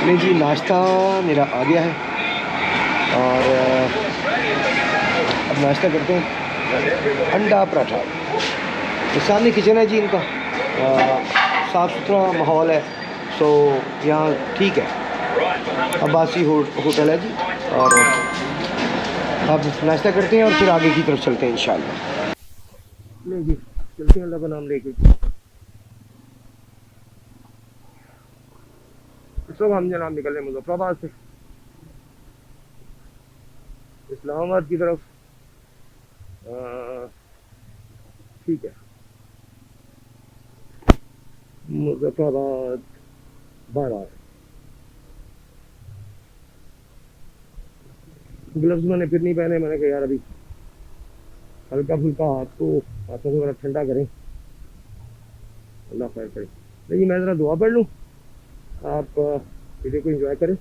नहीं जी, नाश्ता मेरा आ गया है और अब नाश्ता करते हैं अंडा पराठा। तो सामने किचन है जी इनका, साफ़ सुथरा माहौल है। सो यहाँ ठीक है, अब्बासी होटल है जी। और अब नाश्ता करते हैं और फिर आगे की तरफ चलते हैं इंशाल्लाह। नहीं जी, चलते हैं अल्लाह का नाम लेके। सब हम जनाब निकल रहे हैं मुजफ्फराबाद से इस्लामाबाद की तरफ। ठीक है, मुजफ्फराबाद 12। ग्लव्स मैंने फिर नहीं पहने, मैंने कहा यार अभी हल्का फुल्का हाथों को जरा ठंडा करें, अल्लाह खैर करे। नहीं मैं ज़रा दुआ पढ़ लूँ, आप वीडियो को एंजॉय करें,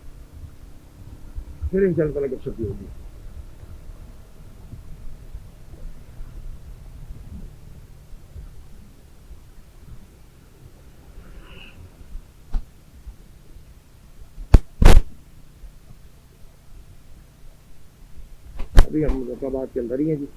फिर इंशाल्लाह ताला गपशप होगी। अभी हम मुजफ्फराबाद के अंदर ही हैं जी।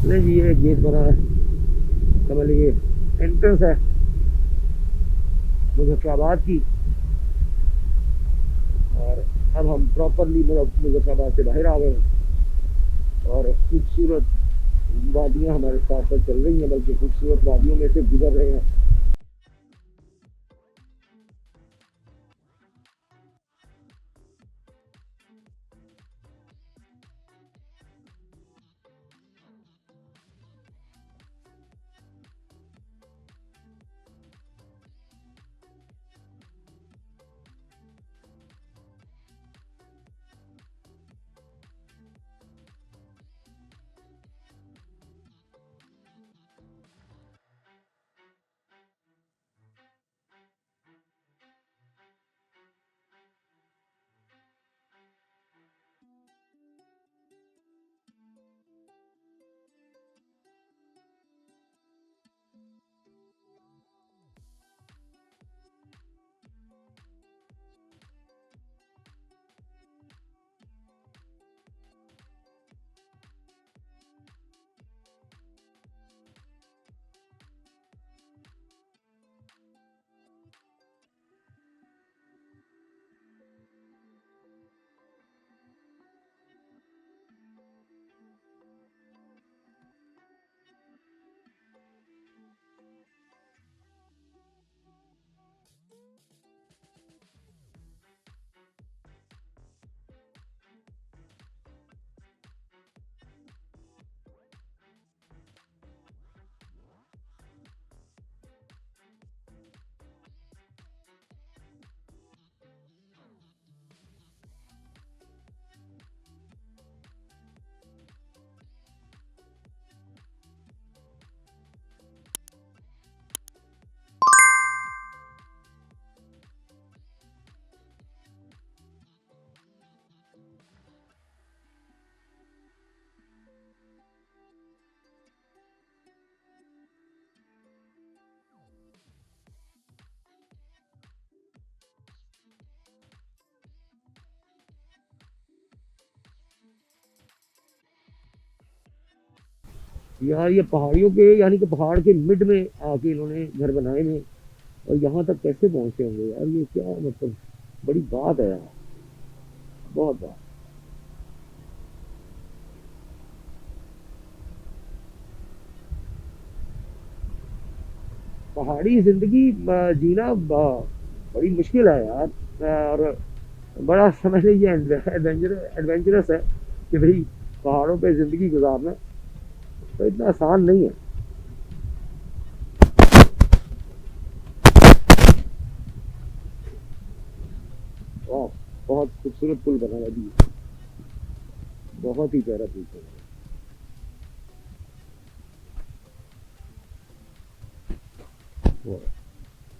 नहीं जी, ये गेट बना है, समझ लीजिए एंट्रेंस है मुजफ्फराबाद की। और अब हम प्रॉपरली मुजफ्फराबाद से बाहर आ गए हैं और खूबसूरत वादियाँ हमारे साथ साथ चल रही हैं, बल्कि खूबसूरत वादियों में से गुजर रहे हैं। यार ये पहाड़ियों के, यानी कि पहाड़ के मिड में आके इन्होंने घर बनाए हैं, और यहाँ तक कैसे पहुंचे होंगे यार, ये क्या मतलब बड़ी बात है यार, बहुत बात। पहाड़ी जिंदगी जीना बड़ी मुश्किल है यार। और बड़ा समझ लीजिए एडवेंचरस है कि भाई पहाड़ों पे जिंदगी गुजारना तो इतना आसान नहीं है। वाह, बहुत खूबसूरत पुल बना है अभी, बहुत ही प्यारा पुल बना है,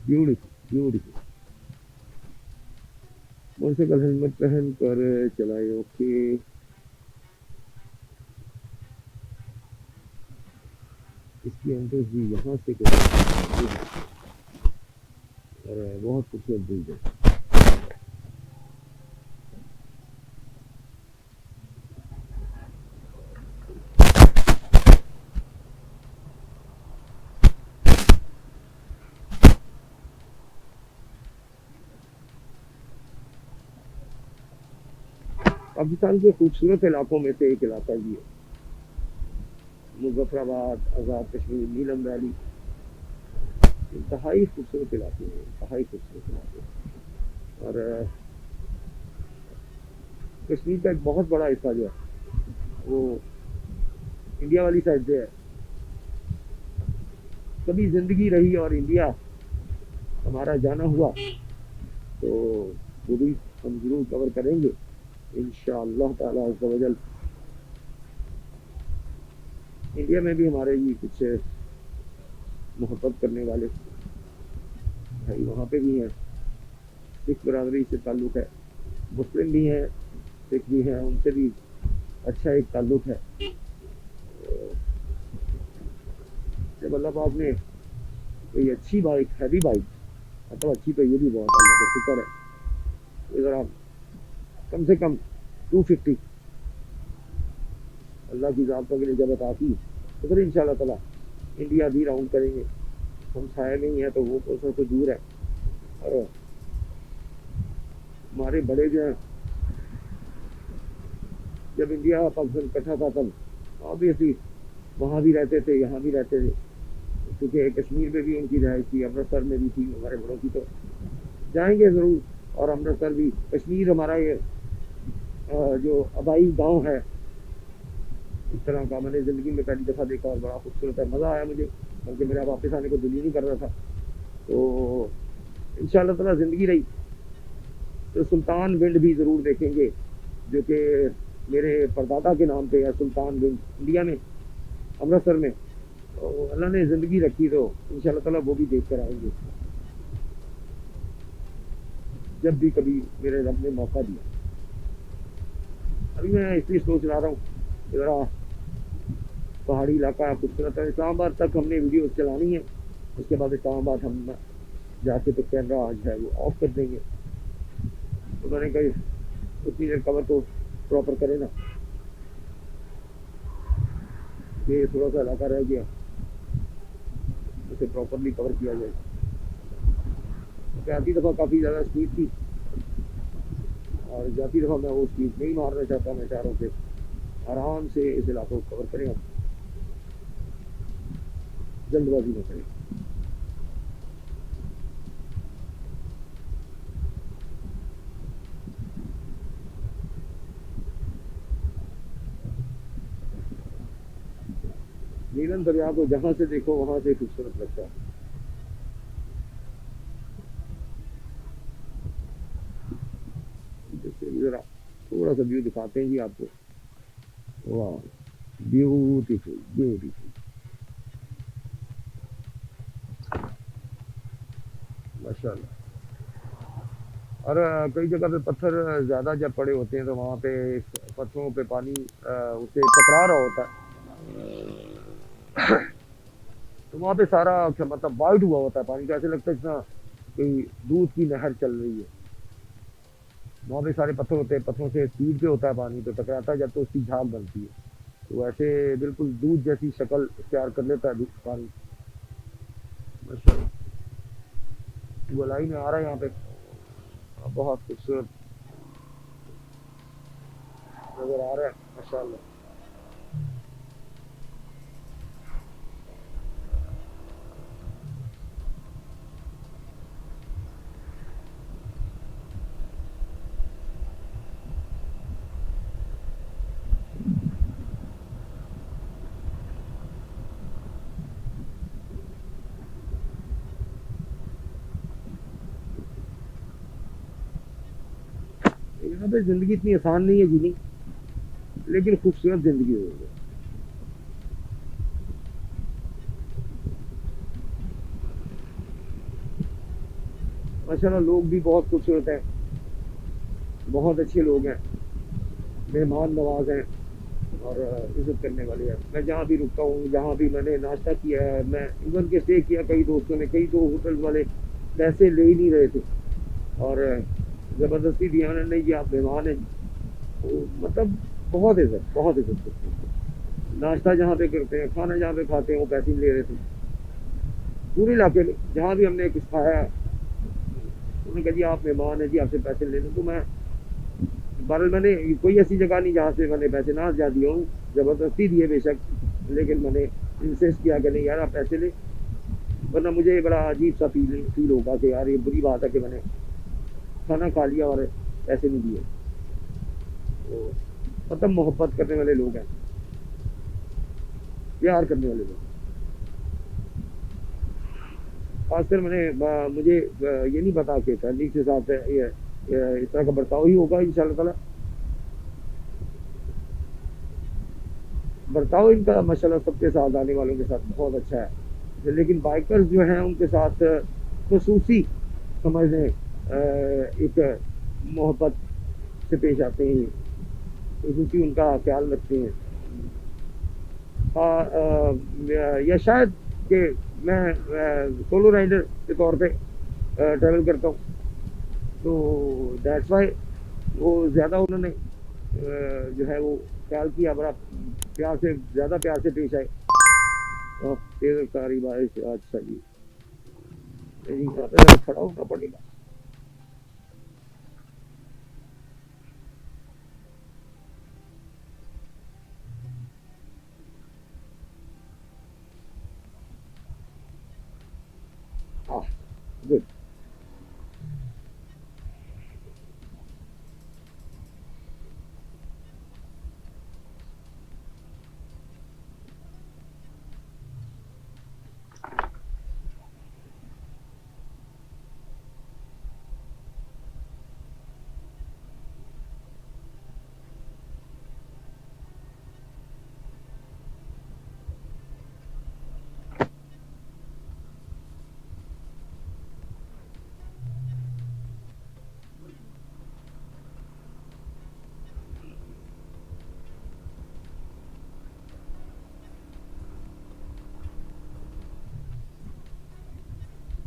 ब्यूटीफुल ब्यूटीफुल। मोटरसाइकिल हेलमेट पहन कर चलाए, ओके। इसकी एंट्रेंस भी यहाँ से करें, और बहुत खूबसूरत ब्रिज है। पाकिस्तान के खूबसूरत इलाकों में से एक इलाका भी है मुजफ्फराबाद, आज़ाद कश्मीर, नीलम वैली। इंतहाई खूबसूरत इलाके हैं, इंतहाई खूबसूरत इलाके। और कश्मीर का एक बहुत बड़ा हिस्सा जो है वो इंडिया वाली साइड से है। कभी ज़िंदगी रही और इंडिया हमारा जाना हुआ तो वो भी हम ज़रूर कवर करेंगे इंशाअल्लाह ताला अज़्ज़ा वजल। इंडिया में भी हमारे ये कुछ मोहब्बत करने वाले भाई वहाँ पे भी हैं, सिख बरादरी से ताल्लुक़ है, मुस्लिम भी हैं, सिख भी हैं, उनसे भी अच्छा एक ताल्लुक़ है। जब अल्लाह पाक ने कोई अच्छी बाइक, हैवी बाइक, मतलब अच्छी तो ये भी बहुत अल्लाह का शुक्र है, इधर आप कम से कम 250 अल्लाह की ज़ात के लिए जब अता की तो फिर इंशाल्लाह ताला इंडिया भी राउंड करेंगे। हम साए में ही हैं तो वो कोसों से दूर है, और हमारे बड़े जो हैं, जब इंडिया पाकिस्तान इकट्ठा था तब ऑब्वियसली वहाँ भी रहते थे, यहाँ भी रहते थे, क्योंकि कश्मीर में भी उनकी रहायश थी, अमृतसर में भी थी हमारे बड़ों की। तो जाएंगे ज़रूर, और अमृतसर भी, कश्मीर हमारा ये जो आबाई गांव है इस तरह का, मैंने ज़िंदगी में पहली दफ़ा देखा और बड़ा खूबसूरत है, मज़ा आया मुझे, बल्कि मेरा वापस आने को दिल ही नहीं कर रहा था। तो इंशाल्लाह ताला ज़िंदगी रही तो सुल्तान विंड भी ज़रूर देखेंगे, जो कि मेरे परदादा के नाम पे है, सुल्तान विंड, इंडिया में, अमृतसर में। तो अल्लाह ने ज़िंदगी रखी तो इंशाल्लाह ताला वो भी देख कर आएंगे, जब भी कभी मेरे रब ने मौका दिया। अभी मैं इसलिए सोच रहा हूँ, ज़रा पहाड़ी इलाका खूबसूरत है। इस्लामाबाद तक हमने वीडियो चलानी है, उसके बाद इस्लामाबाद हम जाके तो कैमरा आज है वो ऑफ कर देंगे। तो मैंने कहा उतनी देर कवर तो प्रॉपर करे ना, ये थोड़ा सा इलाका रह गया, उसे प्रॉपरली कवर किया जाए। आती दफ़ा काफ़ी ज़्यादा स्पीड थी, और जाती दफ़ा मैं वो स्पीड नहीं मारना चाहता। मैं चाह रहा हूँ कि आराम से इस इलाके को कवर करें, जल्दबाजी न करें। नीलम दरिया को जहाँ से देखो वहाँ से खूबसूरत लगता है। ज़रा थोड़ा सा व्यू दिखाते हैं जी आपको। वाह, ब्यूटीफुल ब्यूटीफुल, माशाल्लाह। और कई जगह पे पत्थर ज़्यादा जब पड़े होते हैं तो वहाँ पे पत्थरों पे पानी उससे टकरा रहा होता है, तो वहाँ पे सारा मतलब वाइट हुआ होता है पानी, तो ऐसे लगता है जैसा कोई दूध की नहर चल रही है। वहाँ पे सारे पत्थर होते हैं, पत्थरों से स्पीड पे होता है पानी, तो टकराता है जब तो उसकी झाग बनती है, तो ऐसे बिल्कुल दूध जैसी शक्ल इख्तियार कर लेता है पानी। माशाल्लाह, गोलाई में आ रहा है यहाँ पे, बहुत खूबसूरत नज़र आ रहा है माशाल्लाह। यहाँ पे ज़िंदगी इतनी आसान नहीं है जीनी, लेकिन खूबसूरत ज़िंदगी हो गई माशाल्लाह। लोग भी बहुत खूबसूरत हैं, बहुत अच्छे लोग हैं, मेहमान नवाज हैं, और इज़्ज़त करने वाले हैं। मैं जहाँ भी रुकता हूँ, जहाँ भी मैंने नाश्ता किया है, मैं इवन के स्टे किया, कई दोस्तों ने, कई दो होटल वाले पैसे ले ही नहीं रहे थे, और ज़बरदस्ती दिया उन्होंने, ये आप मेहमान हैं। तो मतलब बहुत इज़्ज़त करते हैं। नाश्ता जहाँ पे करते हैं, खाना जहाँ पे खाते हैं, वो पैसे नहीं ले रहे थे। पूरे इलाके में जहाँ भी हमने कुछ खाया, उन्होंने कहा जी आप मेहमान हैं जी, आपसे पैसे ले लें। तो मैं बहरहाल मैंने कोई ऐसी जगह नहीं जहाँ से मैंने पैसे ना जा दिए हूँ, ज़बरदस्ती दिए बेशक, लेकिन मैंने इंसिस्ट किया कि नहीं यार आप पैसे ले, वरना मुझे बड़ा अजीब सा फील होगा कि यार ये बुरी बात है कि मैंने खाना खा लिया और पैसे नहीं दिए। तो मतलब मोहब्बत करने वाले लोग हैं, प्यार करने वाले लोग। खासकर मुझे ये नहीं पता कि फैमिली के साथ ये इस तरह का बर्ताव ही होगा इंशाल्लाह ताला। बर्ताव इनका माशाल्लाह सबके साथ, आने वालों के साथ बहुत अच्छा है, लेकिन बाइकर्स जो हैं उनके साथ खसूसी समझ लें एक मोहब्बत से पेश आते हैं, खसूसी उनका ख्याल रखते हैं। या शायद कि मैं सोलो राइडर के तौर पे ट्रैवल करता हूँ, तो दैट्स वाई वो ज़्यादा उन्होंने जो है वो ख्याल किया, बड़ा प्यार से, ज़्यादा प्यार से पेश आए। तेज रफ्तारी बारिश। अच्छा जी, यहाँ पे खड़ा होना पड़ेगा। हाँ, गुड।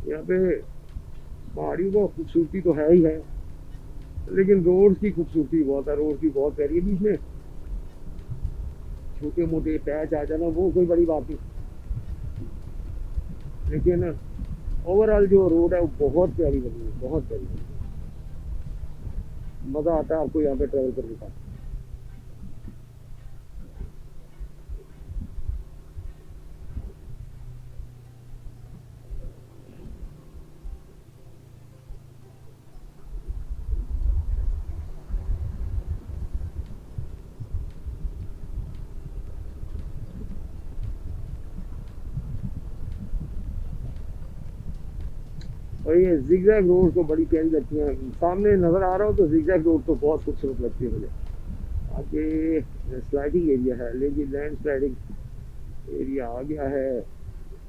यहाँ पे पहाड़ियों का खूबसूरती तो है ही है, लेकिन रोड की खूबसूरती बहुत है। रोड की बहुत प्यारी है। बीच में छोटे मोटे पैच आ जाना वो कोई बड़ी बात नहीं, लेकिन ओवरऑल जो रोड है वो बहुत प्यारी बनी है, बहुत प्यारी बनी है। मज़ा आता है आपको यहाँ पे ट्रैवल करने का। और ये जिगजैग रोड तो बड़ी प्यारी लगती है। सामने नज़र आ रहा हो तो जिगजैग रोड तो बहुत खूबसूरत लगती है मुझे। आगे स्लाइडिंग एरिया है, लेकिन लैंड स्लाइडिंग एरिया आ गया है।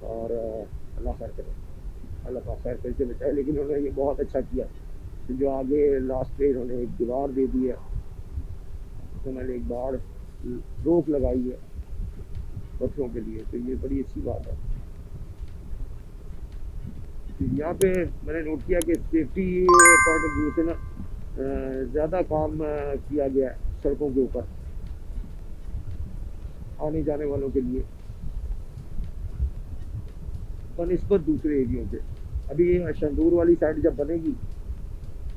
और अल्लाह खैर करे, अल्लाह पाक खैर करके बचाए। लेकिन उन्होंने ये बहुत अच्छा किया कि जो आगे लास्ट पे इन्होंने एक दीवार दे दी है, तो मैंने एक बार रोक लगाई है बच्चों के लिए, तो ये बड़ी अच्छी बात है। तो यहाँ पे मैंने नोट किया कि सेफ्टी पॉइंट ऑफ व्यू से ना ज़्यादा काम किया गया है सड़कों के ऊपर आने जाने वालों के लिए बनिस्बत दूसरे एरियो से। अभी शंदूर वाली साइड जब बनेगी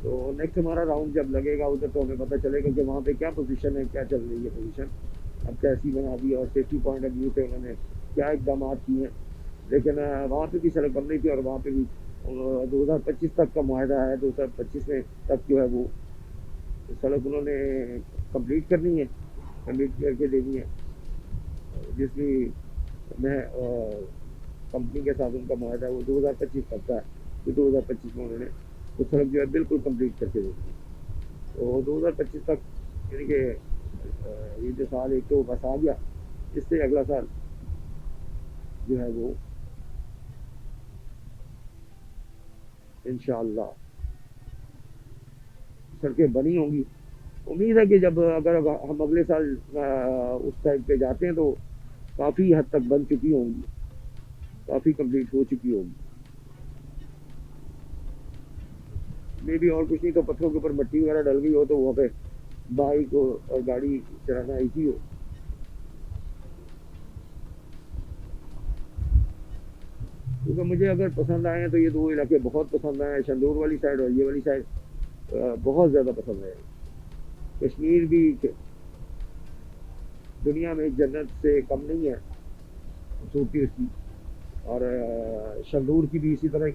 तो नेक्स्ट हमारा राउंड जब लगेगा उधर, तो हमें पता चलेगा कि वहाँ पे क्या पोजीशन है, क्या चल रही है पोजीशन, अब कैसी बना दी और सेफ्टी पॉइंट ऑफ व्यू से उन्होंने क्या इकदाम किए हैं। लेकिन वहाँ पे भी सड़क बन रही थी और वहाँ पे भी 2025 तक का मुआहदा है। 2025 में तक जो है वो सड़क उन्होंने कंप्लीट करनी है, कंप्लीट करके देनी है। जिसकी मैं कंपनी के साथ उनका मुआहदा है वो 2025 तक का है, तो 2025 में उन्होंने वो सड़क जो है बिल्कुल कंप्लीट करके देनी है। तो 2025 तक यानी कि ये जो साल एक तो बस आ गया, इससे अगला साल जो है वो इंशाअल्लाह सड़कें बनी होंगी। उम्मीद है कि जब अगर हम अगले साल उस साइड पे जाते हैं तो काफ़ी हद तक बन चुकी होंगी, काफ़ी कंप्लीट हो चुकी होगी। मे भी और कुछ नहीं तो पत्थरों के ऊपर मट्टी वगैरह डल गई हो तो वहाँ पे बाइक और गाड़ी चलाना इजी हो। क्योंकि मुझे अगर पसंद आए हैं तो ये दो इलाके बहुत पसंद आए हैं, शंदूर वाली साइड और ये वाली साइड बहुत ज़्यादा पसंद है। कश्मीर भी दुनिया में जन्नत से कम नहीं है खूबसूरती उसकी, और शंदूर की भी इसी तरह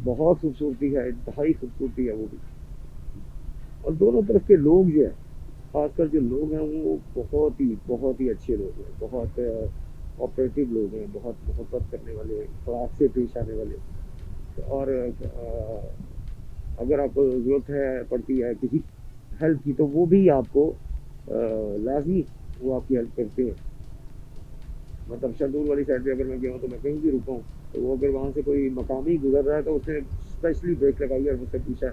बहुत खूबसूरती है, इंतहाई खूबसूरती है वो भी। और दोनों तरफ के लोग जो है, खासकर जो लोग हैं वो बहुत ही अच्छे लोग हैं, बहुत ऑपरेटिव लोग हैं, बहुत मोहब्बत करने वाले, अखलाक से पेश आने वाले। और अगर आपको ज़रूरत है पड़ती है किसी हेल्प की तो वो भी आपको लाजमी वो आपकी हेल्प करते हैं। मतलब शहदूल वाली साइड पे अगर मैं गया हूँ तो मैं कहीं भी रुका हूँ तो वो अगर वहाँ से कोई मकामी गुजर रहा है तो उसने स्पेशली ब्रेक लगाई और मुझसे पूछा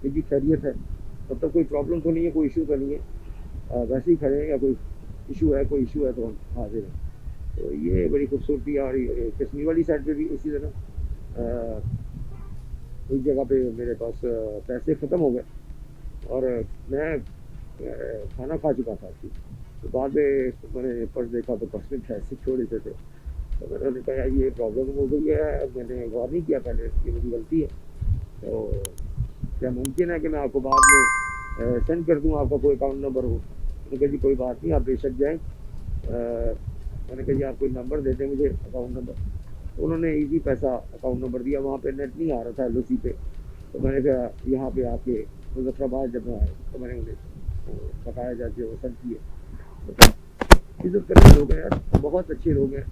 कि जी खैरियत है, मतलब कोई प्रॉब्लम तो नहीं है, कोई इशू तो नहीं है, वैसे ही खड़े हैं या कोई इशू है, कोई इशू है तो हम हाजिर हैं। तो ये बड़ी खूबसूरती है। और कश्मीर वाली साइड पे भी इसी तरह एक जगह पे मेरे पास पैसे ख़त्म हो गए और मैं खाना खा चुका था। तो बाद में मैंने पर्स देखा तो पर्स में पैसे छोड़े थे, तो मैंने कहा यार ये प्रॉब्लम हो गई है, मैंने गौर नहीं किया पहले, ये मेरी गलती है। तो क्या मुमकिन है कि मैं आपको बाद में सेंड कर दूँ, आपका कोई अकाउंट नंबर हो? मैंने कहा जी कोई बात नहीं, आप बेशक जाएँ। मैंने कहा जी आप कोई नंबर दे दें मुझे, अकाउंट नंबर। तो उन्होंने इजी पैसा अकाउंट नंबर दिया, वहाँ पे नेट नहीं आ रहा था LOC पे। तो मैंने कहा यहाँ पे आके मुजफ्फराबाद जब मैं आए तो मैंने उन्हें बकाया जाके वो सेंड किए। इज्जत करने लोग हैं यार, बहुत अच्छे लोग हैं।